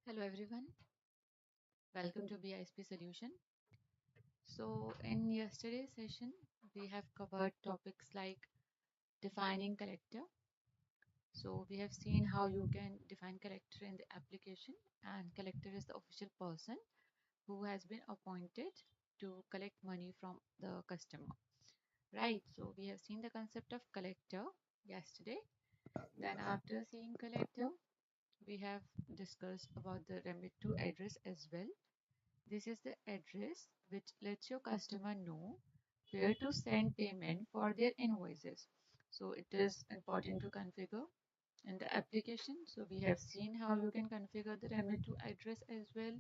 Hello everyone, welcome to BISP Solution. So in yesterday's session, we have covered topics like defining collector. So we have seen how you can define collector in the application, and collector is the official person who has been appointed to collect money from the customer. Right, so we have seen the concept of collector yesterday. Then after seeing collector, we have discussed about the remit to address as well. This is the address which lets your customer know where to send payment for their invoices. So it is important to configure in the application. So we have seen how you can configure the remit to address as well.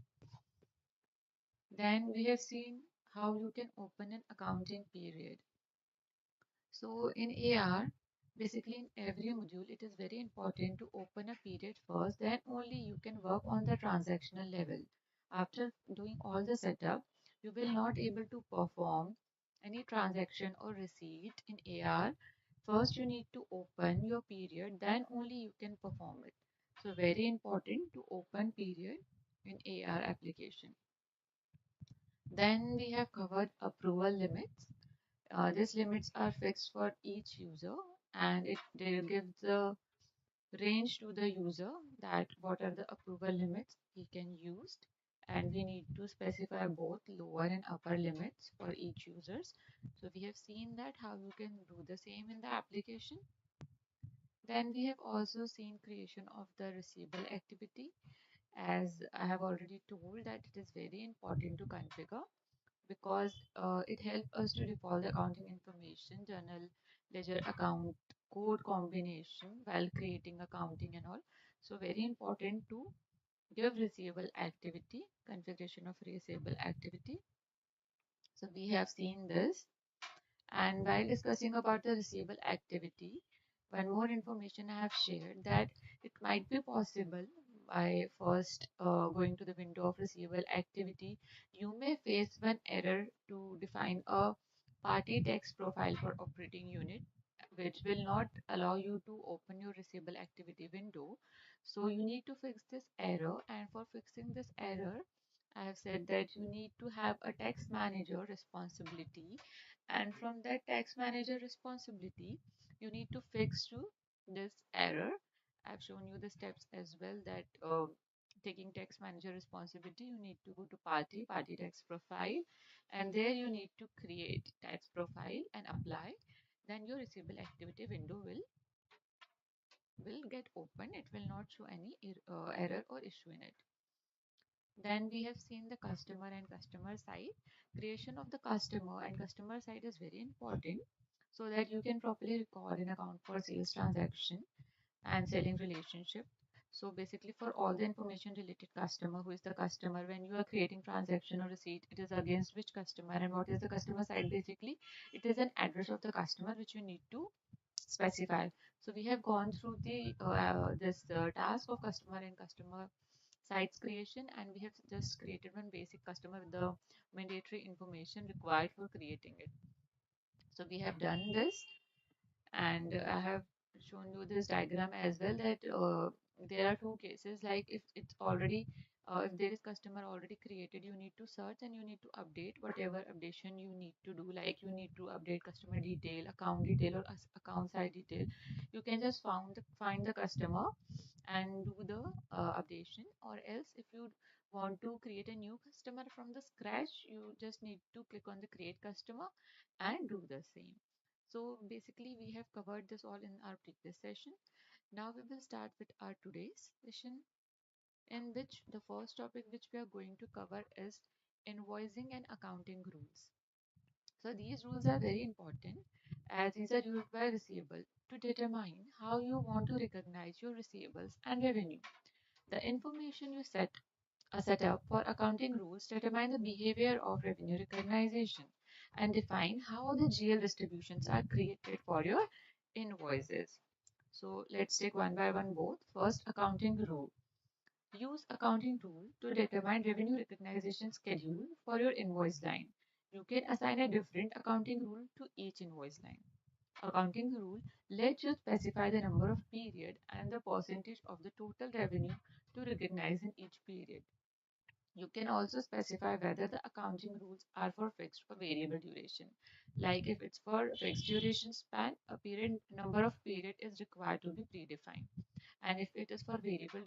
Then we have seen how you can open an accounting period. So in AR, basically in every module, it is very important to open a period first, then only you can work on the transactional level. After doing all the setup, you will not able to perform any transaction or receipt in AR. First, you need to open your period, then only you can perform it. So very important to open period in AR application. Then we have covered approval limits. These limits are fixed for each user and they give the range to the user that what are the approval limits he can use, and we need to specify both lower and upper limits for each users. So we have seen that how you can do the same in the application. Then we have also seen creation of the receivable activity. As I have already told that it is very important to configure because it helps us to recall the accounting information, journal, ledger account, code combination while creating accounting and all. So very important to give receivable activity, configuration of receivable activity. So we have seen this. And while discussing about the receivable activity, one more information I have shared that it might be possible by first going to the window of receivable activity, you may face one error to define a party tax profile for operating unit, which will not allow you to open your receivable activity window. So you need to fix this error, and for fixing this error, I have said that you need to have a tax manager responsibility, and from that tax manager responsibility you need to fix to this error. I've shown you the steps as well that taking tax manager responsibility, you need to go to party tax profile, and there you need to create tax profile and apply. Then your receivable activity window will get open. It will not show any error or issue in it. Then we have seen the customer and customer side. Creation of the customer and customer side is very important so that you can properly record and account for sales transaction and selling relationship. So basically for all the information related customer, who is the customer, when you are creating transaction or receipt, it is against which customer and what is the customer side. Basically, it is an address of the customer which you need to specify. So we have gone through the this task of customer and customer sites creation, and we have just created one basic customer with the mandatory information required for creating it. So we have done this, and I have shown you this diagram as well that there are two cases, like if it's already If there is customer already created, you need to search and you need to update whatever updation you need to do. Like you need to update customer detail, account detail, or account side detail. You can just find the customer and do the updation. Or else, if you want to create a new customer from the scratch, you just need to click on the create customer and do the same. So basically, we have covered this all in our previous session. Now we will start with our today's session, in which the first topic which we are going to cover is invoicing and accounting rules. So these rules are very important as these are used by receivable to determine how you want to recognize your receivables and revenue. The information you set up for accounting rules determine the behavior of revenue recognition and define how the GL distributions are created for your invoices. So let's take one by one both. First, accounting rule. Use accounting tool to determine revenue recognition schedule for your invoice line. You can assign a different accounting rule to each invoice line. Accounting rule lets you specify the number of period and the percentage of the total revenue to recognize in each period. You can also specify whether the accounting rules are for fixed or variable duration. Like if it's for fixed duration span, a period number of period is required to be predefined. And if it is for variable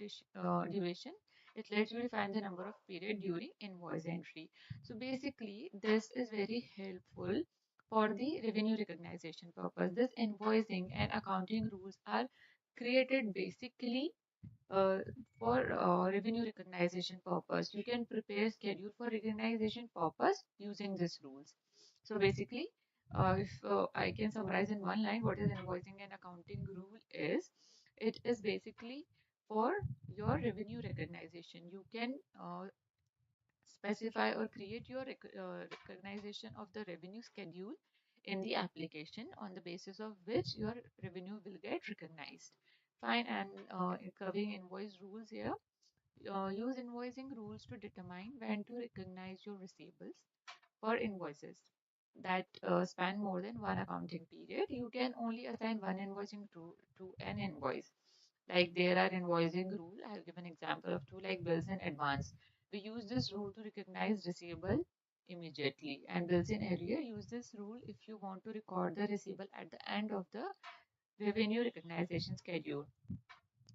duration, it lets you define the number of period during invoice entry. So basically, this is very helpful for the revenue recognition purpose. This invoicing and accounting rules are created basically uh, for revenue recognition purpose. You can prepare schedule for recognition purpose using these rules. So basically, if I can summarize in one line what is invoicing and accounting rule is, it is basically for your revenue recognition. You can specify or create your recognition of the revenue schedule in the application on the basis of which your revenue will get recognized. Fine, and covering invoice rules here. Use invoicing rules to determine when to recognize your receivables for invoices that span more than one accounting period. You can only assign one invoicing to an invoice. Like there are invoicing rule. I'll give an example of two, like bills in advance. We use this rule to recognize receivable immediately, and bills in area use this rule if you want to record the receivable at the end of the revenue recognition schedule.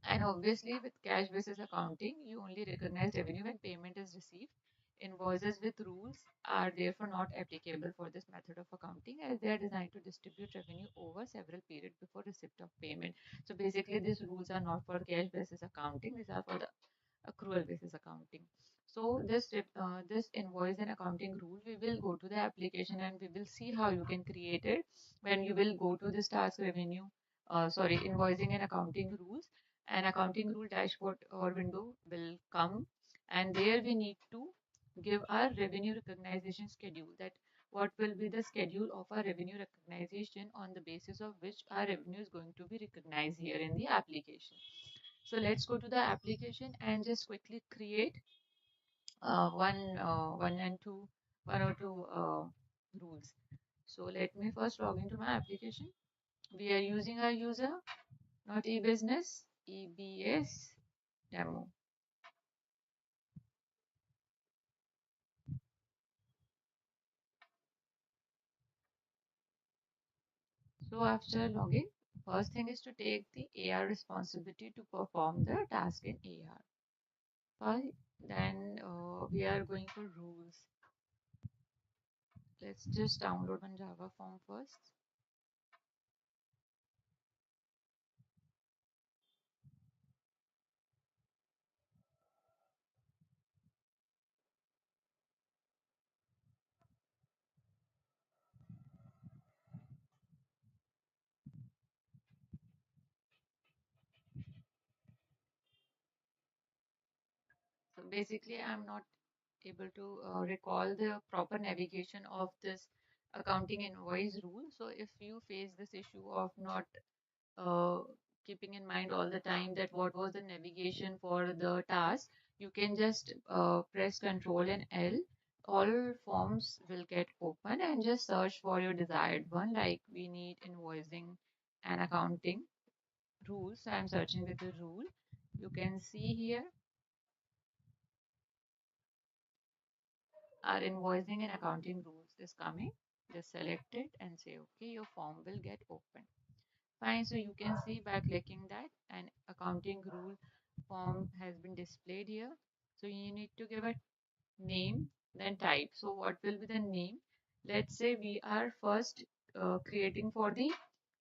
And obviously, with cash basis accounting, you only recognize revenue when payment is received. Invoices with rules are therefore not applicable for this method of accounting, as they are designed to distribute revenue over several periods before receipt of payment. So basically, these rules are not for cash basis accounting, these are for the accrual basis accounting. So this invoice and accounting rule, we will go to the application and we will see how you can create it when you will go to this task revenue, invoicing and accounting rules. An accounting rule dashboard or window will come, and there we need to give our revenue recognition schedule, that what will be the schedule of our revenue recognition on the basis of which our revenue is going to be recognized here in the application. So let's go to the application and just quickly create one or two rules. So let me first log into my application. We are using our user, not e-business, EBS demo. So after login, first thing is to take the AR responsibility to perform the task in AR. Fine. Then we are going for rules. Let's just download one Java form first. So basically, I'm not able to recall the proper navigation of this accounting invoice rule. So if you face this issue of not uh, keeping in mind all the time that what was the navigation for the task, you can just press Control and L. All forms will get open and just search for your desired one. Like we need invoicing and accounting rules. So I'm searching with the rule. You can see here our invoicing and accounting rules is coming. Just select it and say okay, your form will get open. Fine, so you can see by clicking that an accounting rule form has been displayed here. So you need to give a name, then type. So what will be the name? Let's say we are first creating for the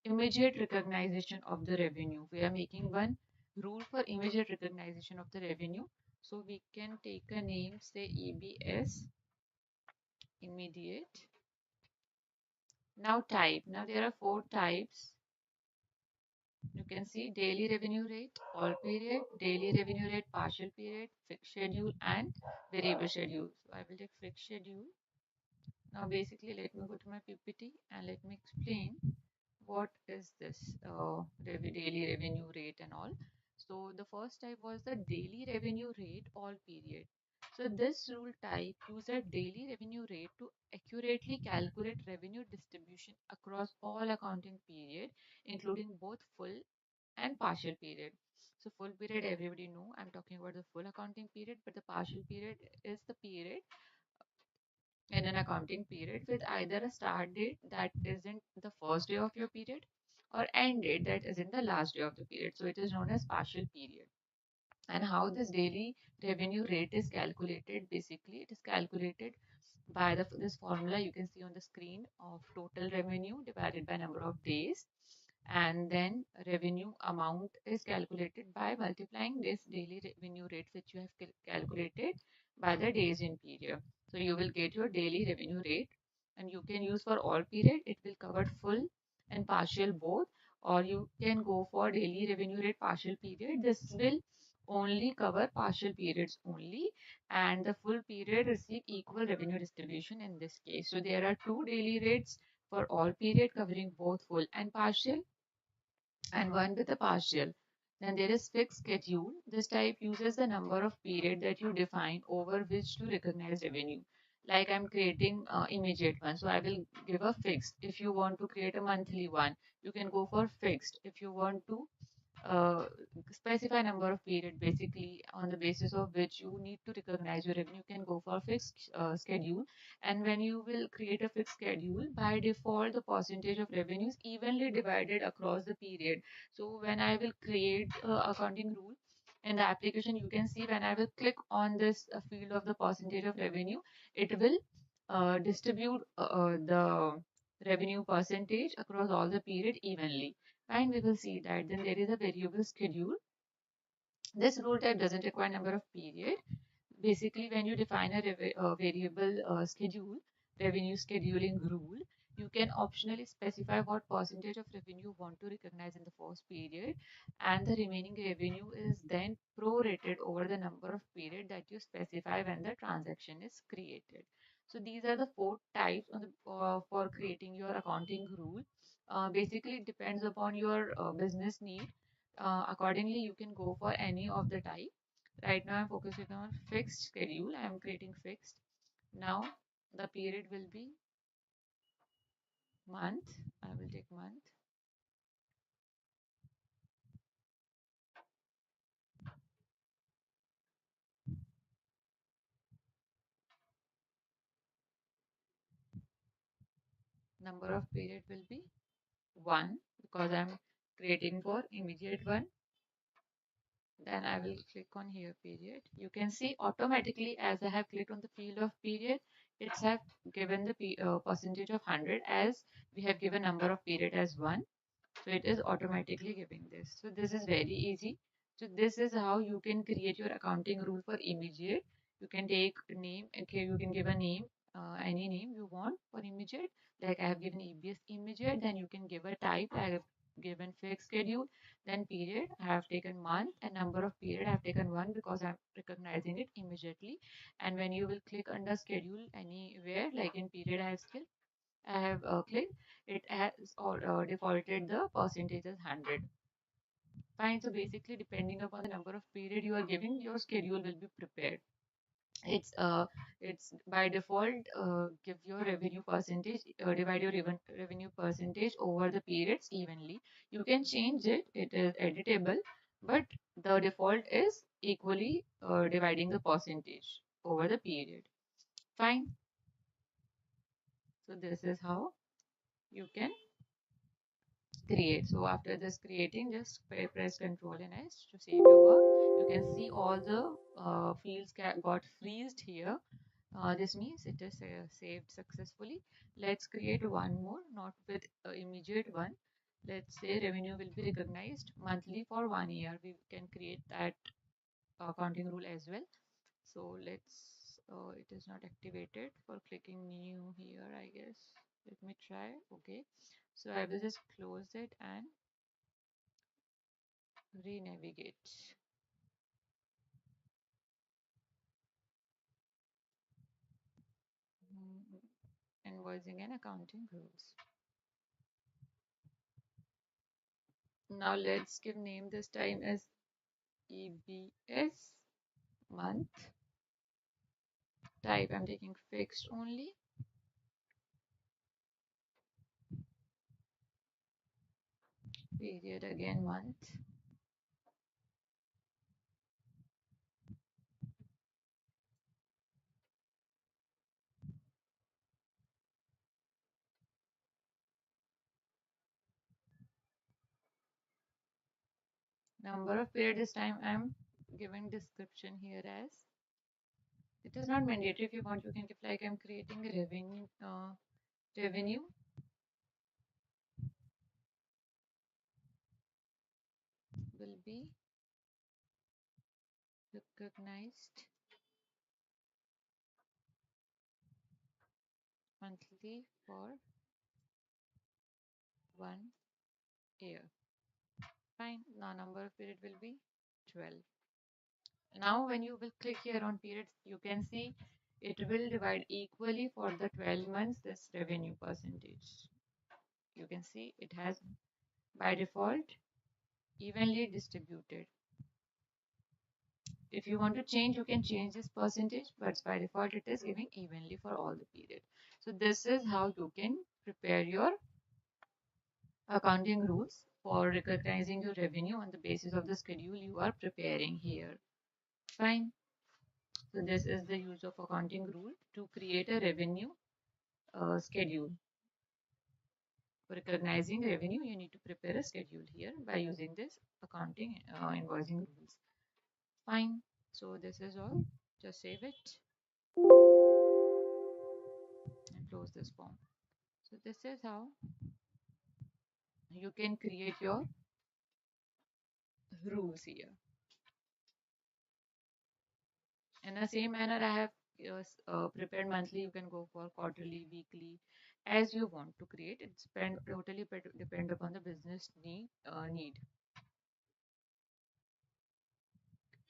immediate recognition of the revenue. We are making one rule for immediate recognition of the revenue. So we can take a name, say EBS, immediate. Now type. Now there are four types. You can see daily revenue rate, all period, daily revenue rate, partial period, fixed schedule, and variable schedule. So I will take fixed schedule. Now basically let me go to my PPT and let me explain what is this daily revenue rate and all. So the first type was the daily revenue rate all period. So this rule type uses daily revenue rate to accurately calculate revenue distribution across all accounting period, including both full and partial period. So full period everybody know I'm talking about the full accounting period, but the partial period is the period in an accounting period with either a start date that isn't the first day of your period or end date that isn't the last day of the period. So it is known as partial period. And how this daily revenue rate is calculated, basically it is calculated by this formula you can see on the screen of total revenue divided by number of days, and then revenue amount is calculated by multiplying this daily revenue rate which you have calculated by the days in period. So you will get your daily revenue rate, and you can use for all period. It will cover full and partial both, or you can go for daily revenue rate partial period. This will only cover partial periods only, and the full period receive equal revenue distribution in this case. So there are two daily rates for all period covering both full and partial, and one with a partial. Then there is fixed schedule. This type uses the number of period that you define over which to recognize revenue. Like I'm creating immediate one, so I will give a fixed. If you want to create a monthly one, you can go for fixed. If you want to uh, specify number of period basically on the basis of which you need to recognize your revenue, you can go for fixed schedule. And when you will create a fixed schedule, by default the percentage of revenue is evenly divided across the period. So when I will create accounting rule in the application, you can see when I will click on this field of the percentage of revenue, it will distribute the revenue percentage across all the period evenly. And we will see that then there is a variable schedule. This rule type doesn't require number of period. Basically, when you define a variable schedule, revenue scheduling rule, you can optionally specify what percentage of revenue you want to recognize in the first period, and the remaining revenue is then prorated over the number of period that you specify when the transaction is created. So these are the four types on for creating your accounting rule. Basically, it depends upon your business need. Accordingly, you can go for any of the type. Right now, I'm focusing on fixed schedule. I'm creating fixed. Now, the period will be month. I will take month. Number of period will be 1 because I'm creating for immediate one. Then I will click on here period. You can see automatically as I have clicked on the field of period, it's have given the percentage of 100 as we have given number of period as 1. So it is automatically giving this. So this is very easy. So this is how you can create your accounting rule for immediate. You can take a name. Okay, you can give a name, any name you want for immediate. Like I have given EBS immediate. Then you can give a type. I have given fixed schedule. Then period. I have taken month, and number of period I have taken 1 because I'm recognizing it immediately. And when you will click under schedule anywhere, like in period, I have clicked, it has defaulted the percentage as 100. Fine. So basically, depending upon the number of period you are giving, your schedule will be prepared. It's by default give your revenue percentage, divide your revenue percentage over the periods evenly. You can change it. It is editable, but the default is equally dividing the percentage over the period. Fine. So this is how you can create. So after this creating, just press Ctrl and S to save your work. You can see all the fields got freezed here. This means it is saved successfully. Let's create one more, not with immediate one. Let's say revenue will be recognized monthly for 1 year. We can create that accounting rule as well. So let's, it is not activated for clicking new here, I guess. Let me try. Okay. So I will just close it and re-navigate. Invoicing and accounting rules. Now let's give name this time as EBS month. Type I'm taking fixed only. Period again month. Number of period this time I'm giving description here as, it is not mandatory. If you want, you can give like I'm creating revenue. Revenue will be recognized monthly for 1 year. Fine. Now number of period will be 12. Now when you will click here on periods, you can see it will divide equally for the 12 months this revenue percentage. You can see it has by default evenly distributed. If you want to change, you can change this percentage, but by default it is giving evenly for all the period. So this is how you can prepare your accounting rules for recognizing your revenue on the basis of the schedule you are preparing here. Fine. So this is the use of accounting rule to create a revenue schedule. For recognizing revenue, you need to prepare a schedule here by using this accounting invoicing rules. Fine. So this is all. Just save it and close this form. So this is how you can create your rules here. In the same manner, I have prepared monthly. You can go for quarterly, weekly, as you want to create. It's totally depend upon the business need.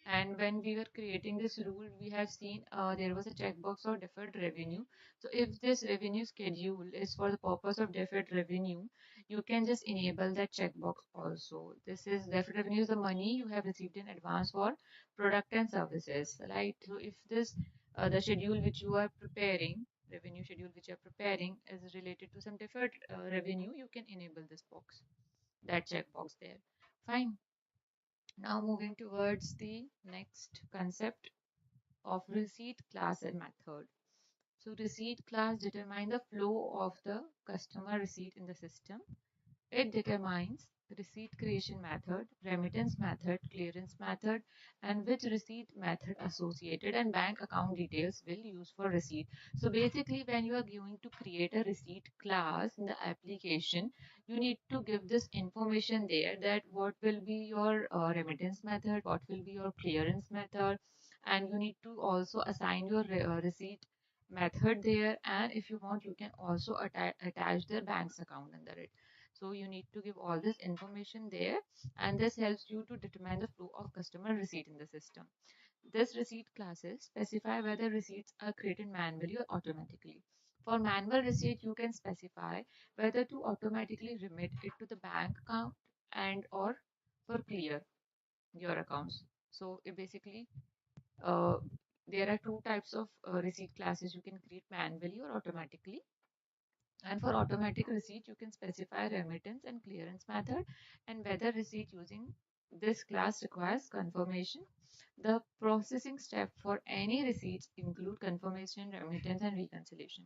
And when we were creating this rule, we have seen there was a checkbox for deferred revenue. So if this revenue schedule is for the purpose of deferred revenue, you can just enable that checkbox also. This is deferred revenue is the money you have received in advance for product and services, right? So if this the schedule which you are preparing, revenue schedule which you are preparing is related to some deferred revenue, you can enable this box, that checkbox there. Fine. Now moving towards the next concept of receipt class and method. So receipt class determines the flow of the customer receipt in the system. It determines the receipt creation method, remittance method, clearance method, and which receipt method associated and bank account details will use for receipt. So basically, when you are going to create a receipt class in the application, you need to give this information there that what will be your remittance method, what will be your clearance method, and you need to also assign your receipt method there. And if you want, you can also attach the bank's account under it. So you need to give all this information there, and this helps you to determine the flow of customer receipt in the system. This receipt classes specify whether receipts are created manually or automatically. For manual receipt, you can specify whether to automatically remit it to the bank account and or for clear your accounts. So it basically, uh, there are two types of receipt classes you can create manually or automatically. And for automatic receipt, you can specify remittance and clearance method and whether receipt using this class requires confirmation. The processing step for any receipts include confirmation, remittance, and reconciliation.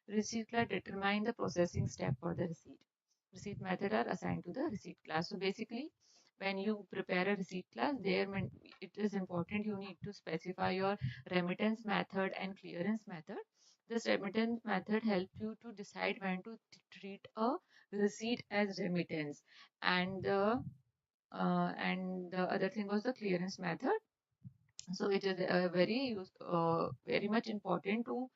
Receipt class determine the processing step for the receipt. Receipt method are assigned to the receipt class. So basically, when you prepare a receipt class, it is important you need to specify your remittance method and clearance method. This remittance method helps you to decide when to treat a receipt as remittance, and the other thing was the clearance method. So it is very much important to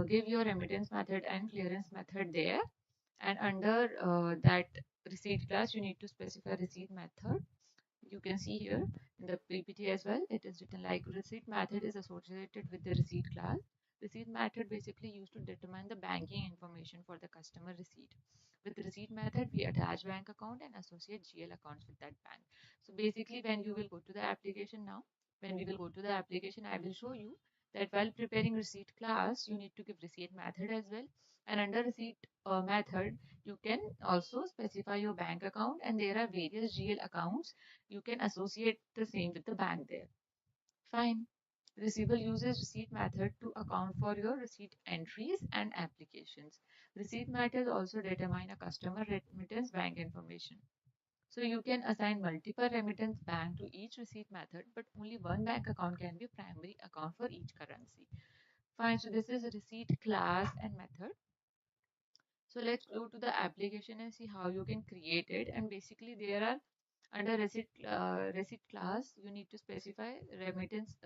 give your remittance method and clearance method there. And under that receipt class, you need to specify receipt method. You can see here in the PPT as well, it is written like receipt method is associated with the receipt class. Receipt method basically used to determine the banking information for the customer receipt. With receipt method, we attach bank account and associate GL accounts with that bank. So basically, when you will go to the application now, when we will go to the application, I will show you that while preparing receipt class, you need to give receipt method as well. And under receipt method, you can also specify your bank account, and there are various GL accounts. You can associate the same with the bank there. Fine. Receivable uses receipt method to account for your receipt entries and applications. Receipt methods also determine a customer remittance bank information. So you can assign multiple remittance bank to each receipt method, but only one bank account can be primary account for each currency. Fine. So this is a receipt class and method. So let's go to the application and see how you can create it. And basically, there are under receipt class, you need to specify remittance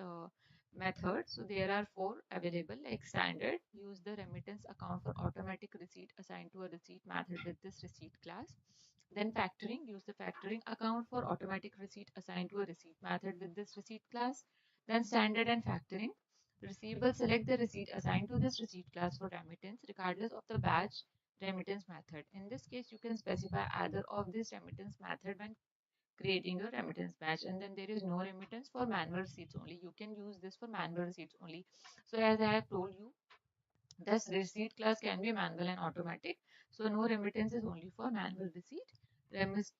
method. So there are four available, like standard, use the remittance account for automatic receipt assigned to a receipt method with this receipt class. Then factoring, use the factoring account for automatic receipt assigned to a receipt method with this receipt class. Then standard and factoring. Receivable, select the receipt assigned to this receipt class for remittance, regardless of the batch remittance method. In this case, you can specify either of this remittance method when creating your remittance batch. And then there is no remittance for manual receipts only. You can use this for manual receipts only. So as I have told you, this receipt class can be manual and automatic. So no remittance is only for manual receipt. Remittance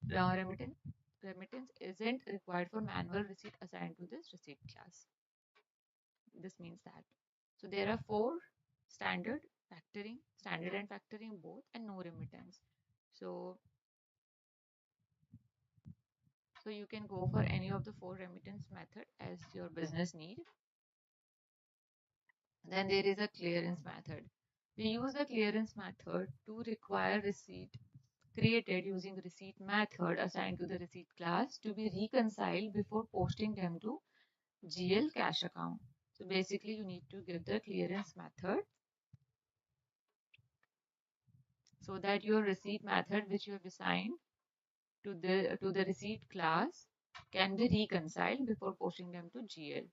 isn't required for manual receipt assigned to this receipt class. This means that. So there are four: standard, factoring, standard and factoring both, and no remittance. So you can go for any of the four remittance method as your business need. Then there is a clearance method. We use the clearance method to require receipt created using receipt method assigned to the receipt class to be reconciled before posting them to GL cash account. So basically, you need to give the clearance method so that your receipt method which you have assigned to the receipt class can be reconciled before posting them to GL.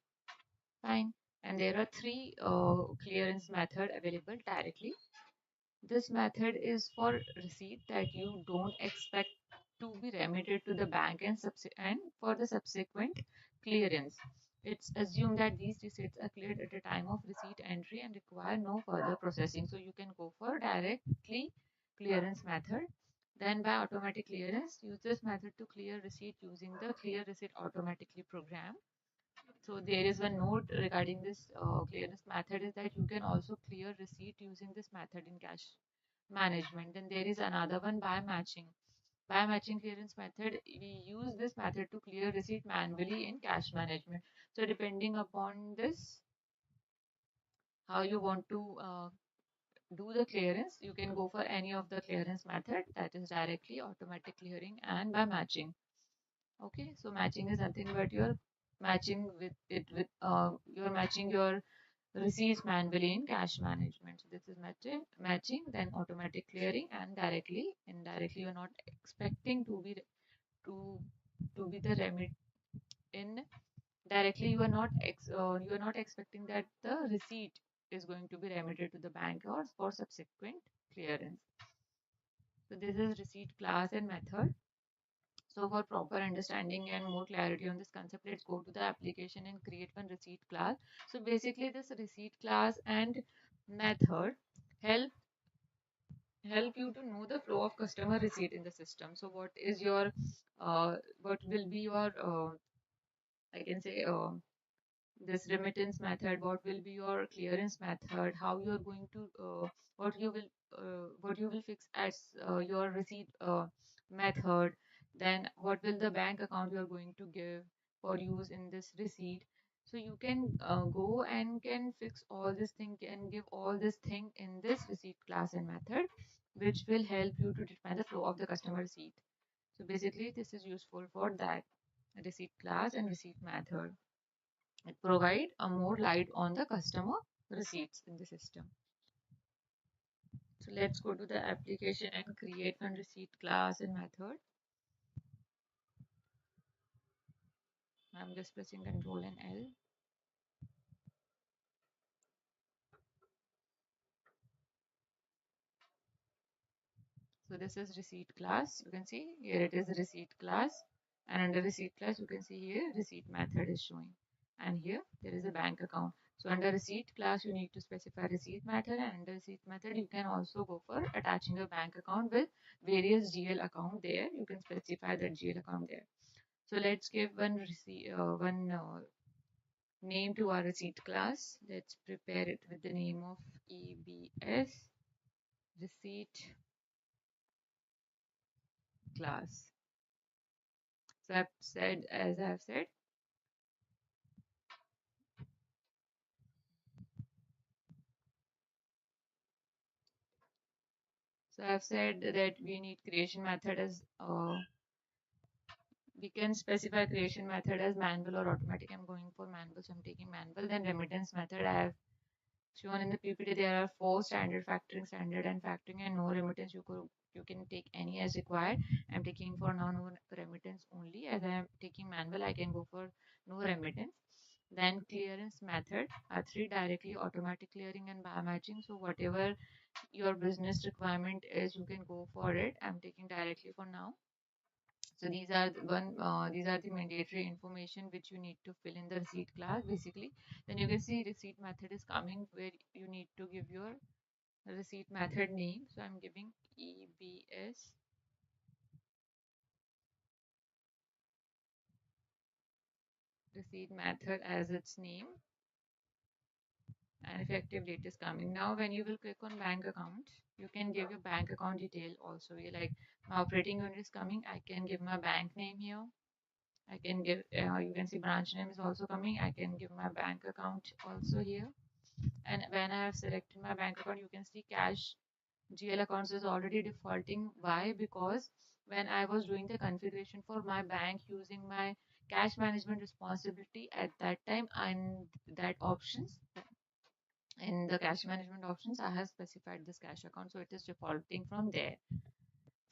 Fine. And there are three clearance method available directly. This method is for receipt that you don't expect to be remitted to the bank and for the subsequent clearance. It's assumed that these receipts are cleared at the time of receipt entry and require no further processing. So you can go for directly clearance method. Then by automatic clearance, use this method to clear receipt using the clear receipt automatically program. So there is one note regarding this clearance method is that you can also clear receipt using this method in cash management. Then there is another one, by matching. By matching clearance method, we use this method to clear receipt manually in cash management. So depending upon this, how you want to do the clearance, you can go for any of the clearance method, that is directly, automatic clearing, and by matching. Okay, so matching is nothing but you're matching you're matching your receipts manually in cash management. So this is matching, then automatic clearing, and indirectly you're not expecting to to be the remit in directly you are not expecting that the receipt is going to be remitted to the bank or for subsequent clearance. So this is receipt class and method. So for proper understanding and more clarity on this concept, let's go to the application and create one receipt class. So basically this receipt class and method help help you to know the flow of customer receipt in the system. So what is your what will be your I can say this remittance method, what will be your clearance method, how you are going to what you will fix as your receipt method, then what will the bank account you are going to give for use in this receipt. So you can go and can fix all this thing and give all this thing in this receipt class and method, which will help you to determine the flow of the customer receipt. So basically this is useful for that receipt class and receipt method. It provide a more light on the customer receipts in the system. So let's go to the application and create one receipt class and method. I'm just pressing Control and L. So this is receipt class. You can see here it is receipt class, and under receipt class you can see here receipt method is showing, and here there is a bank account. So under receipt class you need to specify receipt method, and under receipt method you can also go for attaching a bank account with various GL account there. You can specify that GL account there. So let's give one name to our receipt class. Let's prepare it with the name of EBS Receipt Class. So I've said, as I've said, that we need creation method as we can specify creation method as manual or automatic. I'm going for manual, so I'm taking manual. Then remittance method, I have shown in the PPT there are 4 standard, factoring, standard and factoring, and no remittance. You can take any as required. I'm taking for now no remittance only. As I am taking manual, I can go for no remittance. Then clearance method are 3 directly, automatic clearing and by matching. So whatever your business requirement is, you can go for it. I'm taking directly for now. So these are the mandatory information which you need to fill in the receipt class basically. Then you can see receipt method is coming where you need to give your receipt method name. So I'm giving EBS receipt method as its name, and effective date is coming. Now when you will click on bank account, you can give your bank account detail also. You like my operating unit is coming, I can give my bank name here. I can give, you can see branch name is also coming. I can give my bank account also here. And when I have selected my bank account, you can see cash GL accounts is already defaulting. Why? Because when I was doing the configuration for my bank using my cash management responsibility at that time, and that options in the cash management options, I have specified this cash account, so it is defaulting from there.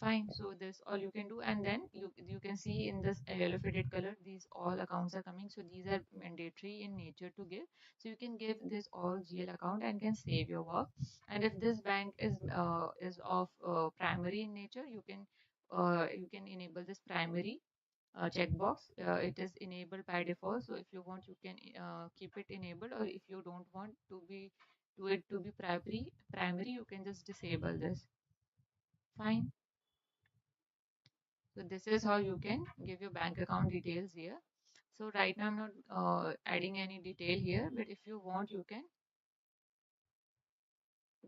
Fine, so this all you can do, and then you can see in this yellow faded color these all accounts are coming. So these are mandatory in nature to give. So you can give this all GL account and can save your work. And if this bank is of primary in nature, you can enable this primary checkbox. It is enabled by default. So if you want, you can keep it enabled, or if you don't want to be primary, you can just disable this. Fine. So this is how you can give your bank account details here. So right now I'm not adding any detail here, but if you want, you can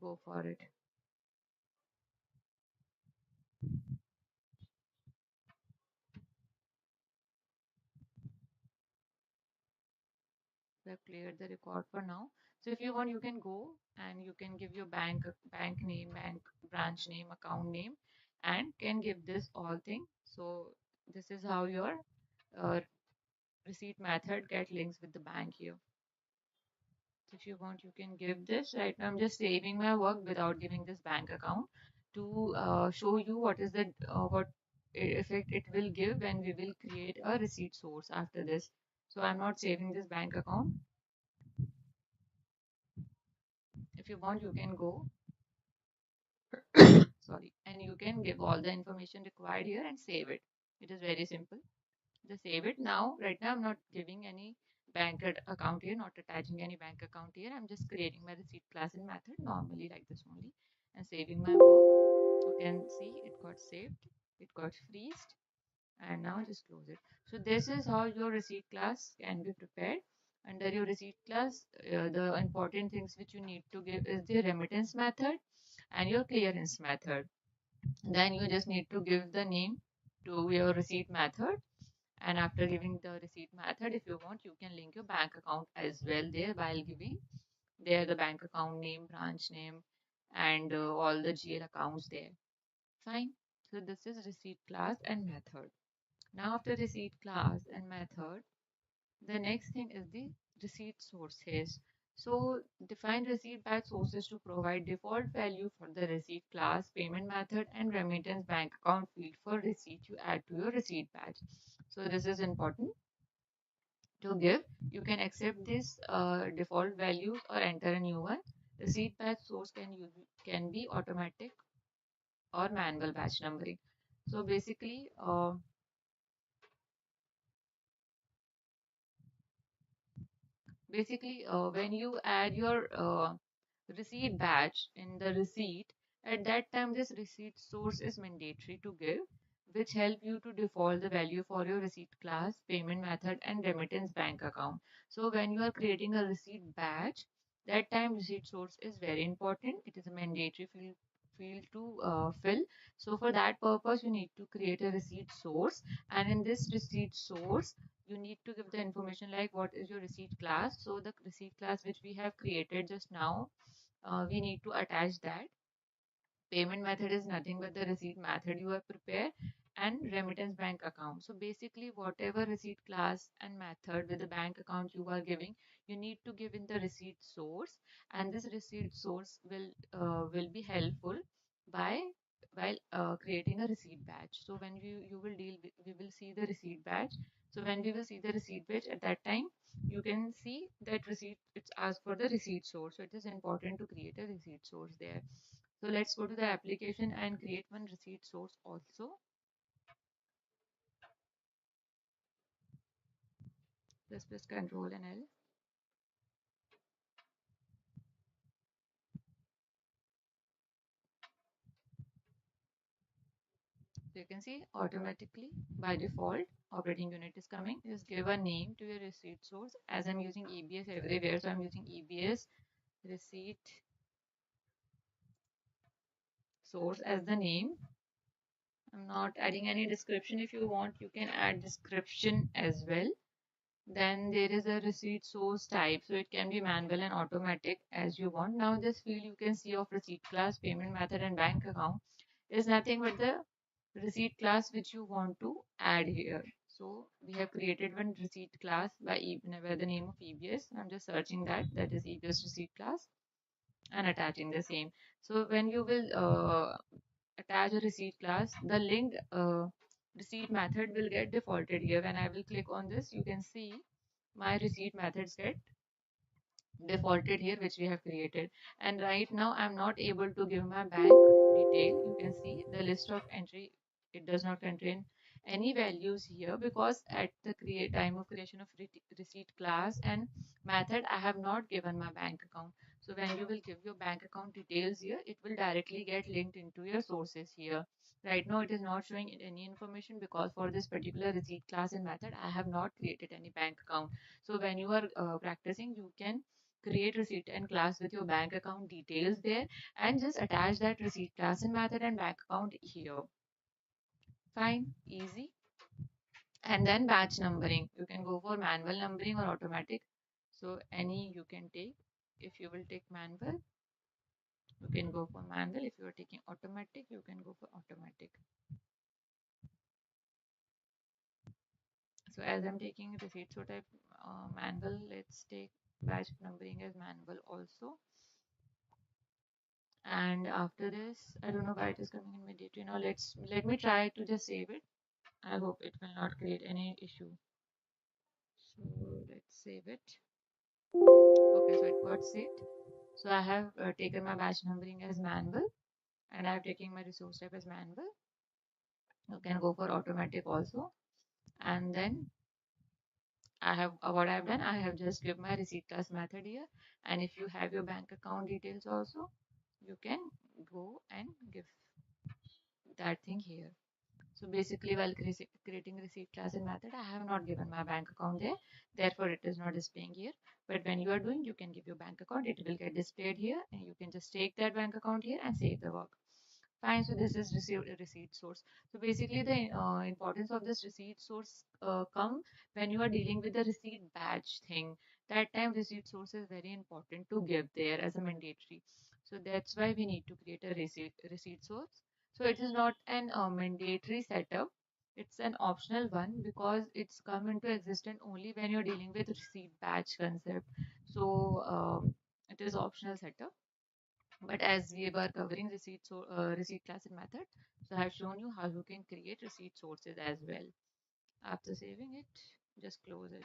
go for it. We have cleared the record for now. So if you want, you can go and you can give your bank name, bank branch name, account name, and can give this all thing. So this is how your uh, receipt method get links with the bank here. If you want, you can give this. Right now I'm just saving my work without giving this bank account to show you what is the what effect it will give when we will create a receipt source after this. So I'm not saving this bank account. If you want, you can go sorry, and you can give all the information required here and save it. It is very simple. Just save it now. Right now I'm not giving any account here, not attaching any bank account here. I'm just creating my receipt class and method normally like this only and saving my work. You can see it got saved, it got freezed, and now just close it. So this is how your receipt class can be prepared. Under your receipt class, the important things which you need to give is the remittance method and your clearance method. Then you just need to give the name to your receipt method, and after giving the receipt method, if you want, you can link your bank account as well there while giving there the bank account name, branch name, and all the GL accounts there. Fine. So this is receipt class and method. Now after receipt class and method, the next thing is the receipt sources. So define receipt batch sources to provide default value for the receipt class, payment method, and remittance bank account field for receipt you add to your receipt batch. So this is important to give. You can accept this default values or enter a new one. Receipt batch source can be automatic or manual batch numbering. So basically, when you add your receipt batch in the receipt, at that time this receipt source is mandatory to give, which help you to default the value for your receipt class, payment method, and remittance bank account. So when you are creating a receipt batch, that time receipt source is very important. It is a mandatory field to fill. So for that purpose, you need to create a receipt source, and in this receipt source you need to give the information like what is your receipt class. So the receipt class which we have created just now, we need to attach that. Payment method is nothing but the receipt method you have prepared, and remittance bank account. So basically whatever receipt class and method with the bank account you are giving, you need to give in the receipt source, and this receipt source will be helpful by while creating a receipt batch. So when you will deal with, we will see the receipt batch. So when we will see the receipt batch, at that time you can see that receipt, it's asked for the receipt source. So it is important to create a receipt source there. So let's go to the application and create one receipt source also. Just press Control and L. So you can see automatically by default operating unit is coming. Just give a name to your receipt source. As I'm using EBS everywhere, so I'm using EBS receipt source as the name. I'm not adding any description. If you want, you can add description as well. Then there is a receipt source type, so it can be manual and automatic as you want. Now this field you can see of receipt class, payment method, and bank account is nothing but the receipt class which you want to add here. So we have created one receipt class by the name of EBS. I'm just searching that is EBS receipt class and attaching the same. So when you will attach a receipt class, the linked receipt method will get defaulted here. When I will click on this, you can see my receipt methods get defaulted here, which we have created. And right now I'm not able to give my bank detail. You can see the list of entry, it does not contain any values here because at the time of creation of receipt class and method, I have not given my bank account. So when you will give your bank account details here, it will directly get linked into your sources here. Right now it is not showing any information because for this particular receipt class and method, I have not created any bank account. So when you are practicing, you can create receipt and class with your bank account details there and just attach that receipt class and method and bank account here. Fine, easy. And then batch numbering. You can go for manual numbering or automatic. So any you can take. If you will take manual, you can go for manual. If you are taking automatic, you can go for automatic. So as I'm taking receipt so type manual, let's take batch numbering as manual also. And after this, I don't know why it is coming in mandatory. Now let me try to just save it. I hope it will not create any issue. So let's save it. Okay, so it got saved. So I have taken my batch numbering as manual, and I have taken my resource type as manual. You can go for automatic also. And then I have what I've done, I have just give my receipt class method here, and if you have your bank account details also, you can go and give that thing here. So basically, while creating receipt class and method, I have not given my bank account there, therefore it is not displaying here. But when you are doing, you can give your bank account, it will get displayed here, and you can just take that bank account here and save the work. Fine, so this is receipt source. So basically, the importance of this receipt source come when you are dealing with the receipt batch thing. That time, receipt source is very important to give there as a mandatory. So that's why we need to create a receipt source. So it is not an mandatory setup. It's an optional one because it's come into existence only when you're dealing with receipt batch concept. So it is optional setup. But as we were covering receipt class and method, so I have shown you how you can create receipt sources as well. After saving it, just close it.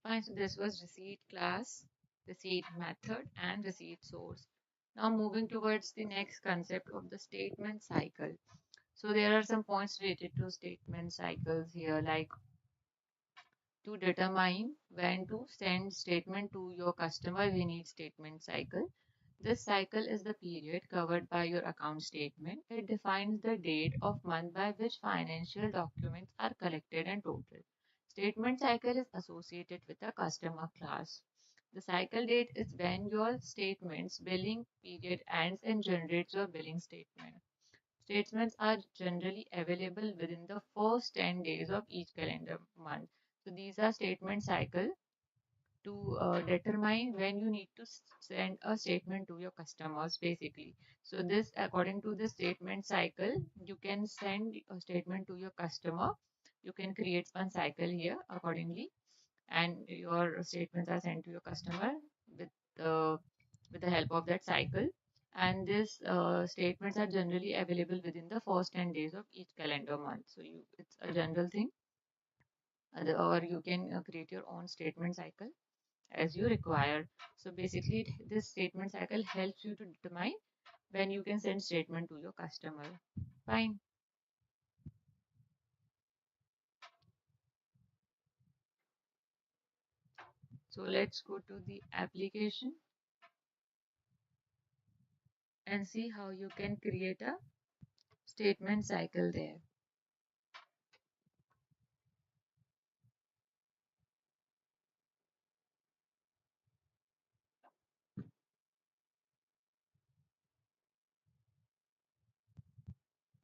Fine, so this was receipt class, receipt method, and receipt source. Now moving towards the next concept of the statement cycle. So there are some points related to statement cycles here, like to determine when to send statement to your customer, we need statement cycle. This cycle is the period covered by your account statement. It defines the date of month by which financial documents are collected and totaled. Statement cycle is associated with a customer class. The cycle date is when your statement's billing period ends and generates your billing statement. Statements are generally available within the first 10 days of each calendar month. So these are statement cycle to determine when you need to send a statement to your customers basically. So this according to the statement cycle, you can send a statement to your customer. You can create one cycle here accordingly, and your statements are sent to your customer with the with the help of that cycle. And these statements are generally available within the first 10 days of each calendar month. So it's a general thing, or you can create your own statement cycle as you require. So basically, this statement cycle helps you to determine when you can send statement to your customer. Fine. So let's go to the application and see how you can create a statement cycle there.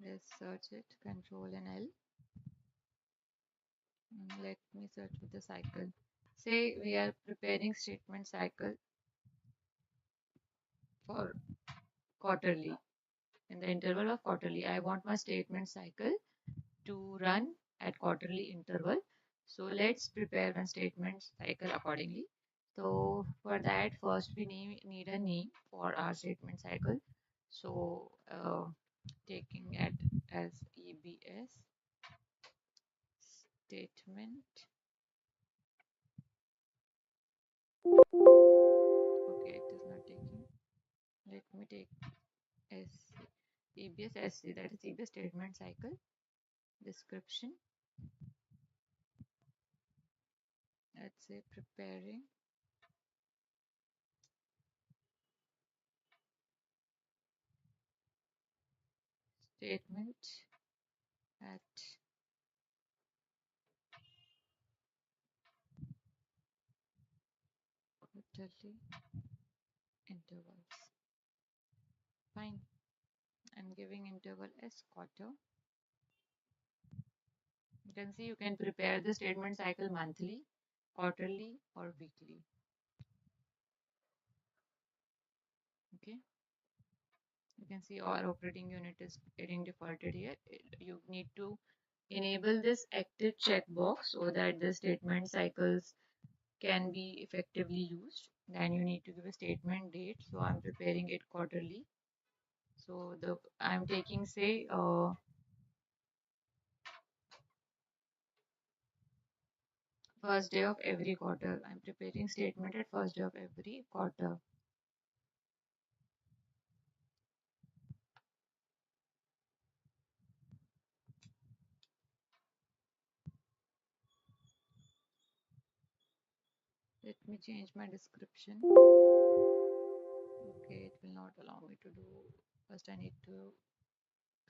Let's search it, Control and L. Let me search for the cycle. Say we are preparing statement cycle for quarterly. In the interval of quarterly, I want my statement cycle to run at quarterly interval. So let's prepare one statement cycle accordingly. So for that, first we need a name for our statement cycle. So taking it as EBS statement. Okay, it is not taking. Let me take SC. EBS SC, that is EBS statement cycle. Description. Let's say preparing statement at quarterly intervals. Fine. I'm giving interval as quarter. You can see you can prepare the statement cycle monthly, quarterly, or weekly. Okay. You can see our operating unit is getting defaulted here. You need to enable this active checkbox so that the statement cycles can be effectively used. Then you need to give a statement date. So I'm preparing it quarterly. So I'm taking say first day of every quarter. I'm preparing statement at first day of every quarter. Let me change my description. Okay, it will not allow me to do. First, I need to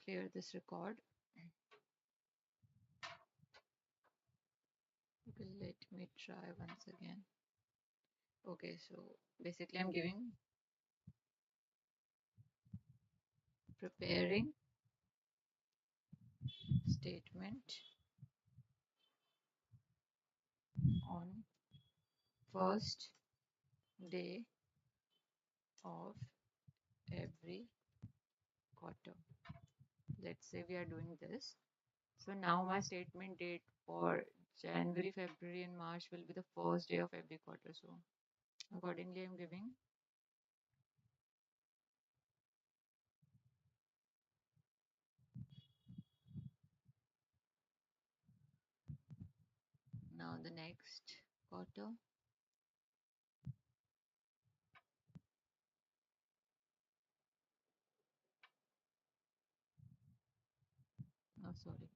clear this record. Okay, let me try once again. Okay, so basically I'm giving preparing statement on first day of every quarter. Let's say we are doing this. So now my statement date for January, February and March will be the first day of every quarter. So accordingly I'm giving now the next quarter. Oh, sorry.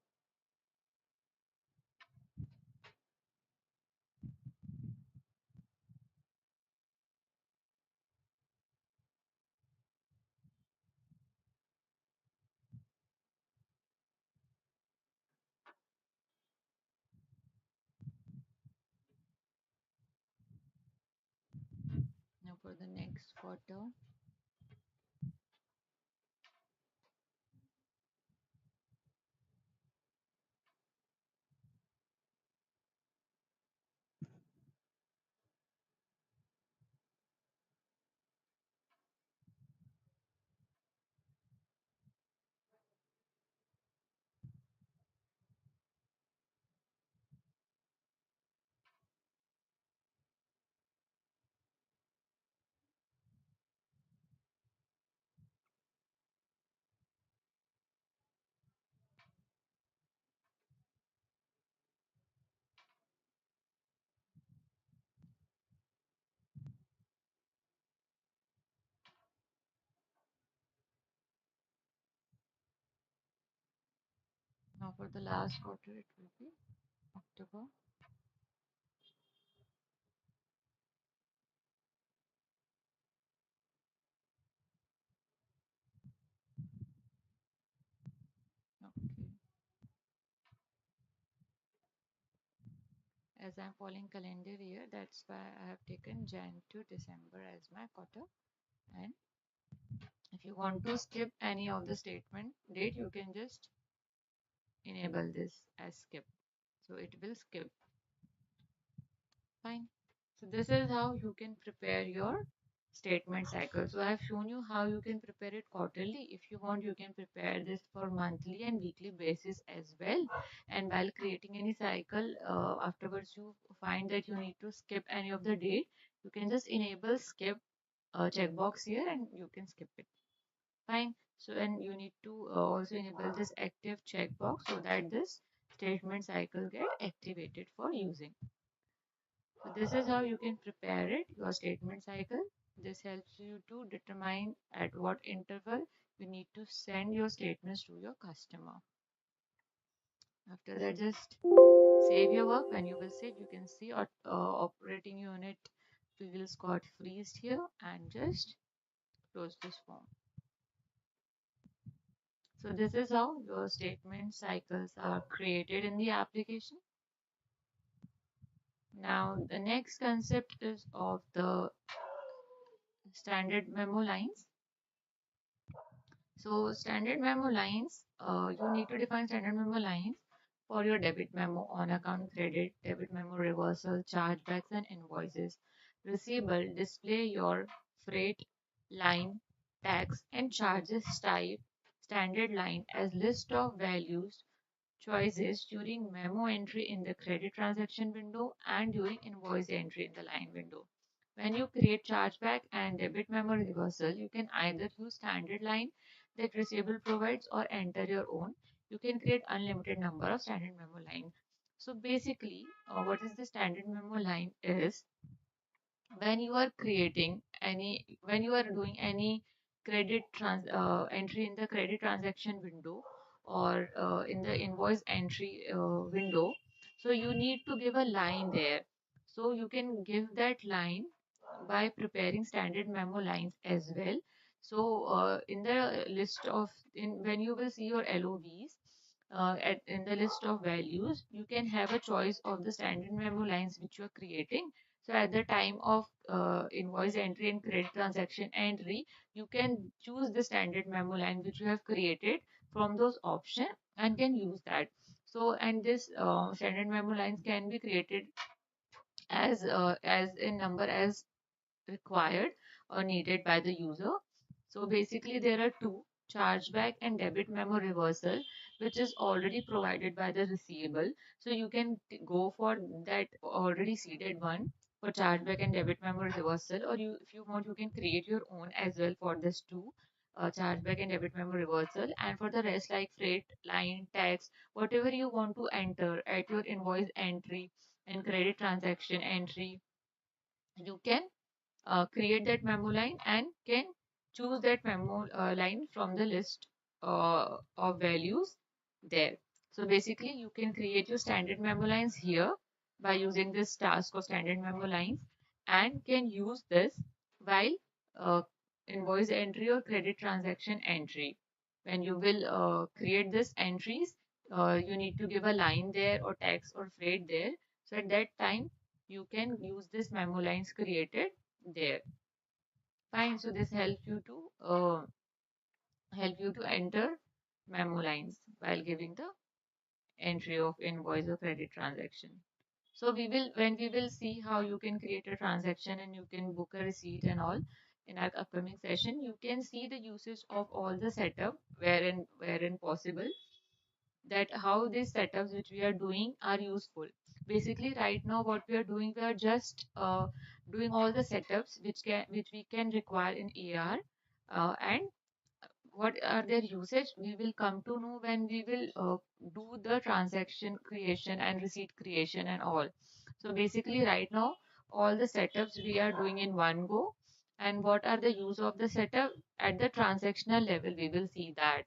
Now for the next quarter. Now for the last quarter it will be October. Okay. As I'm following calendar year, that's why I have taken Jan to December as my quarter. And if you want to skip any of the statement date, you can just enable this as skip. So it will skip. Fine. So this is how you can prepare your statement cycle. So I have shown you how you can prepare it quarterly. If you want, you can prepare this for monthly and weekly basis as well. And while creating any cycle, afterwards you find that you need to skip any of the date, you can just enable skip checkbox here and you can skip it. Fine. So and you need to also enable this active checkbox so that this statement cycle get activated for using. So this is how you can prepare it, your statement cycle. This helps you to determine at what interval you need to send your statements to your customer. After that, just save your work. When you will save, you can see operating unit fields got freezed here and just close this form. So this is how your statement cycles are created in the application. Now the next concept is of the standard memo lines. So standard memo lines, you need to define standard memo lines for your debit memo, on account credit, debit memo reversal, chargebacks and invoices. Receivable, display your freight line, tax and charges type standard line as list of values choices during memo entry in the credit transaction window and during invoice entry in the line window. When you create chargeback and debit memo reversal, you can either use standard line that receivable provides or enter your own. You can create unlimited number of standard memo line. So basically, what is the standard memo line is when you are creating any, when you are doing any entry in the credit transaction window or in the invoice entry window, so you need to give a line there. So you can give that line by preparing standard memo lines as well. So in the list of when you will see your LOVs in the list of values, you can have a choice of the standard memo lines which you are creating. So at the time of invoice entry and credit transaction entry, you can choose the standard memo line which you have created from those options and can use that. So and this standard memo lines can be created as in number as required or needed by the user. So basically there are two, chargeback and debit memo reversal, which is already provided by the receivable. So you can go for that already seeded one for chargeback and debit memo reversal, or you if you want you can create your own as well for this two, chargeback and debit memo reversal. And for the rest like freight line, tax, whatever you want to enter at your invoice entry and credit transaction entry, you can create that memo line and can choose that memo line from the list of values there. So basically you can create your standard memo lines here by using this task of standard memo lines and can use this while uh, invoice entry or credit transaction entry. When you will create this entries, you need to give a line there or tax or freight there. So at that time you can use this memo lines created there. Fine. So this help you to enter memo lines while giving the entry of invoice or credit transaction. So we will when we will see how you can create a transaction and you can book a receipt and all in our upcoming session, you can see the usage of all the setup wherein possible, that how these setups which we are doing are useful. Basically, right now what we are doing, we are just doing all the setups which we can require in AR, and what are their usage we will come to know when we will do the transaction creation and receipt creation and all. So basically, right now all the setups we are doing in one go, and what are the use of the setup at the transactional level, we will see that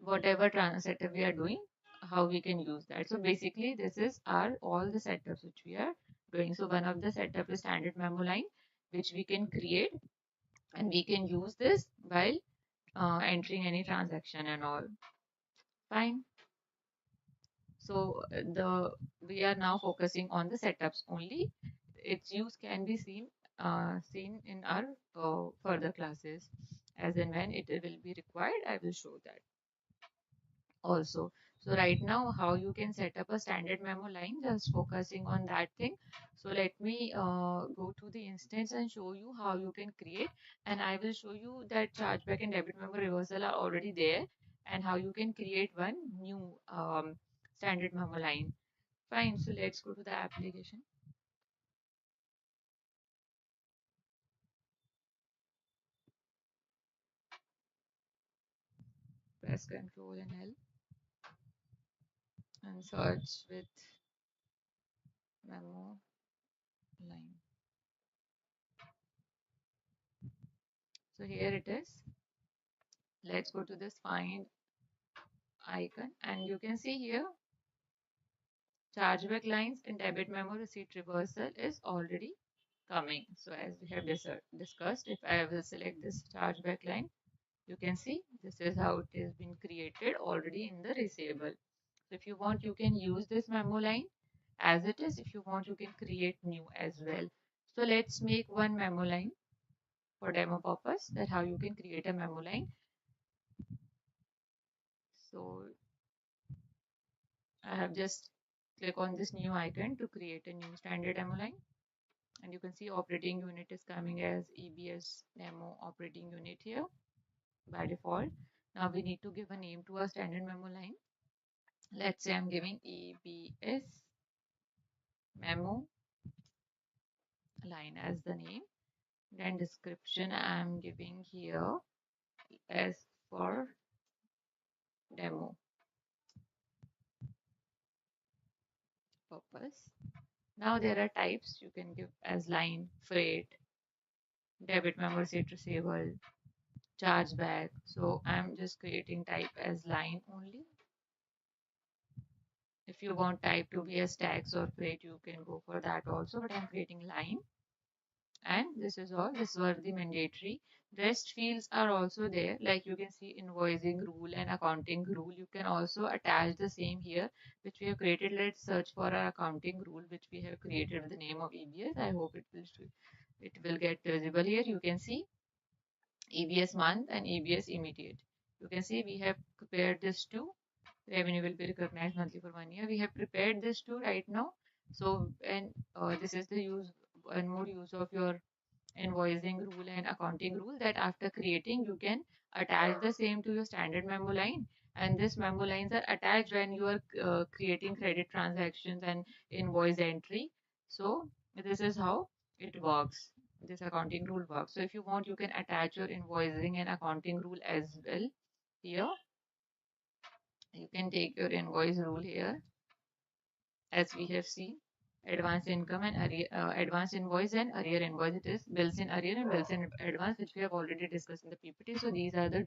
whatever setup we are doing, how we can use that. So basically, this is our all the setups which we are doing. So one of the setup is standard memo line, which we can create and we can use this while entering any transaction and all. Fine. So the we are now focusing on the setups only. Its use can be seen in our further classes, as and when it will be required. I will show that also. So right now, how you can set up a standard memo line, just focusing on that thing. So let me go to the instance and show you how you can create. And I will show you that chargeback and debit memo reversal are already there and how you can create one new standard memo line. Fine. So let's go to the application. Press Control and L and search with memo line. So here it is. Let's go to this find icon and you can see here chargeback lines and debit memo receipt reversal is already coming. So as we have discussed, if I will select this chargeback line, you can see this is how it has been created already in the receivable. So if you want, you can use this memo line as it is. If you want, you can create new as well. So let's make one memo line for demo purpose, that how you can create a memo line. So I have just click on this new icon to create a new standard memo line. And you can see operating unit is coming as EBS Memo operating unit here by default. Now we need to give a name to our standard memo line. Let's say I'm giving EBS Memo line as the name. Then description I'm giving here as for demo purpose. Now there are types you can give as line, freight, debit memo receipt receivable, chargeback. So I'm just creating type as line only. If you want type to be as tax or freight, you can go for that also, but I'm creating line. And this is all. This were the mandatory. Rest fields are also there. Like you can see invoicing rule and accounting rule. You can also attach the same here, which we have created. Let's search for our accounting rule, which we have created with the name of EBS. I hope it will get visible here. You can see EBS month and EBS immediate. You can see we have prepared this to revenue will be recognized monthly for 1 year. We have prepared this to right now. So, and this is the use one more use of your invoicing rule and accounting rule, that after creating you can attach the same to your standard memo line, and this memo lines are attached when you are creating credit transactions and invoice entry. So this is how it works, this accounting rule works. So if you want, you can attach your invoicing and accounting rule as well here. You can take your invoice rule here, as we have seen, advance income and advance invoice and arrear invoice. It is bills in arrear and bills in advance, which we have already discussed in the PPT. So these are the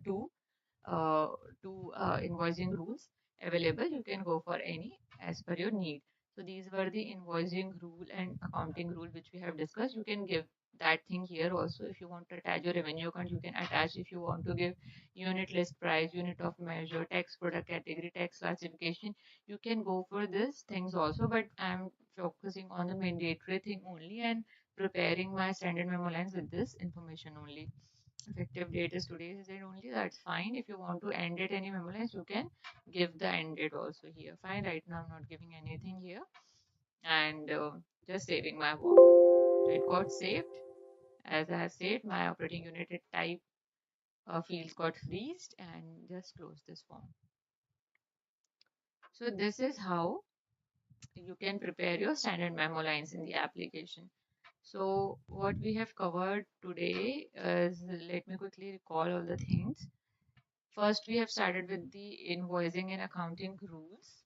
uh, two invoicing rules available. You can go for any as per your need. So these were the invoicing rule and accounting rule which we have discussed. You can give that thing here also. If you want to attach your revenue account, you can attach. If you want to give unit list price, unit of measure, tax product category, tax classification, you can go for these things also. But I'm focusing on the mandatory thing only and preparing my standard memo lines with this information only. Effective date is today's date only, that's fine. If you want to end it any memo lines, you can give the end date also here. Fine, right now I'm not giving anything here, and just saving my work. So it got saved. As I have said, my operating unit type fields got freezed, and just close this form. So this is how you can prepare your standard memo lines in the application. So what we have covered today is, let me quickly recall all the things. First, we have started with the invoicing and accounting rules.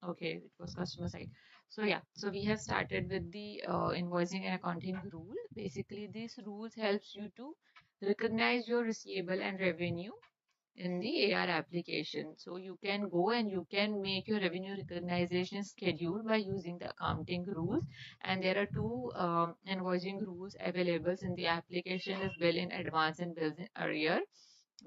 Okay, it was customer side. So yeah, so we have started with the invoicing and accounting rule. Basically, these rules helps you to recognize your receivable and revenue in the AR application. So you can go and you can make your revenue recognition schedule by using the accounting rules. And there are two invoicing rules available in the application: is bill in advance and bills in arrear.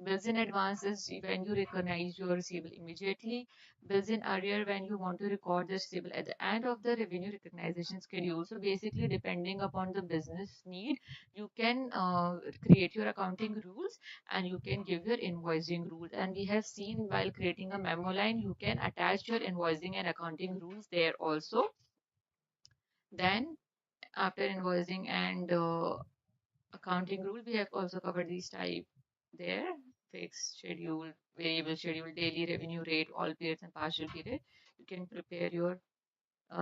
Bills in advance is when you recognize your receivable immediately. Bills in arrear when you want to record the receivable at the end of the revenue recognition schedule. So basically, depending upon the business need, you can create your accounting rules and you can give your invoicing rules. And we have seen, while creating a memo line, you can attach your invoicing and accounting rules there also. Then after invoicing and accounting rule, we have also covered these type there: fixed schedule, variable schedule, daily revenue rate, all periods and partial period. You can prepare your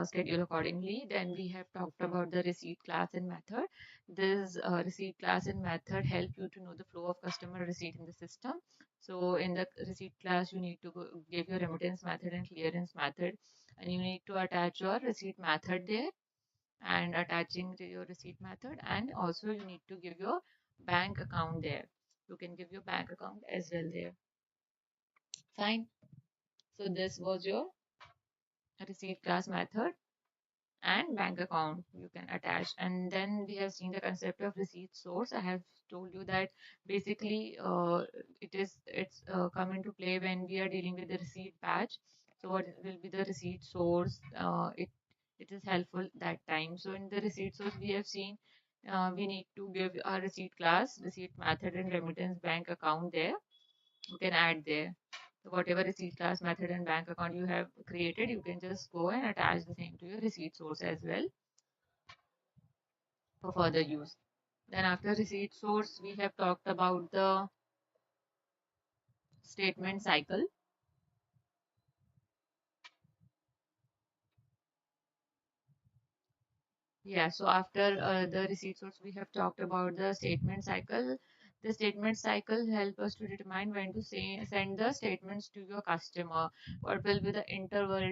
schedule accordingly. Then we have talked about the receipt class and method. This receipt class and method help you to know the flow of customer receipt in the system. So in the receipt class, you need to give your remittance method and clearance method, and you need to attach your receipt method there, and attaching to your receipt method, and also you need to give your bank account there. You can give your bank account as well there. Fine. So this was your receipt class method and bank account you can attach. And then we have seen the concept of receipt source. I have told you that basically it's come into play when we are dealing with the receipt batch. So what will be the receipt source? It is helpful that time. So in the receipt source, we have seen we need to give our receipt class, receipt method, and remittance bank account there. You can add there. So whatever receipt class, method, and bank account you have created, you can just go and attach the same to your receipt source as well for further use. Then after receipt source, we have talked about the statement cycle. Yeah, so after the receipt source, we have talked about the statement cycle. The statement cycle help us to determine when to send the statements to your customer. What will be the interval,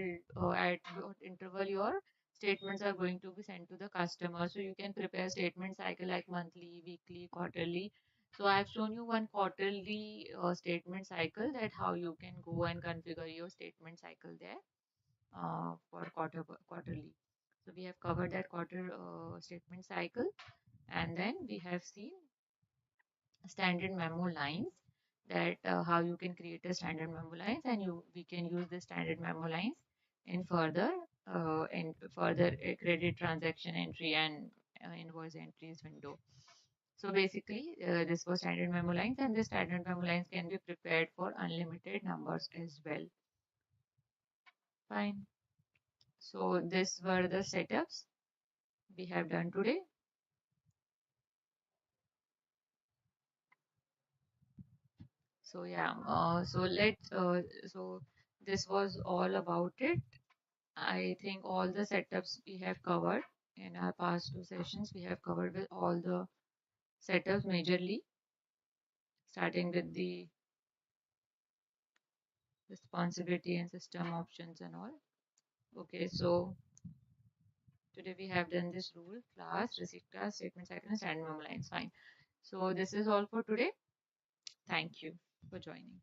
at what interval your statements are going to be sent to the customer. So you can prepare statement cycle like monthly, weekly, quarterly. So I've shown you one quarterly statement cycle, that how you can go and configure your statement cycle there. for quarterly. So we have covered that quarter statement cycle, and then we have seen standard memo lines, that how you can create a standard memo lines, and we can use the standard memo lines in further credit transaction entry and invoice entries window. So basically, this was standard memo lines, and the standard memo lines can be prepared for unlimited numbers as well. Fine. So these were the setups we have done today. So yeah, so this was all about it. I think all the setups we have covered in our past two sessions. We have covered with all the setups majorly, starting with the responsibility and system options and all. Okay, so today we have done this rule, class, receipt class, statement cycle, and standard memo lines. Fine. So this is all for today. Thank you for joining.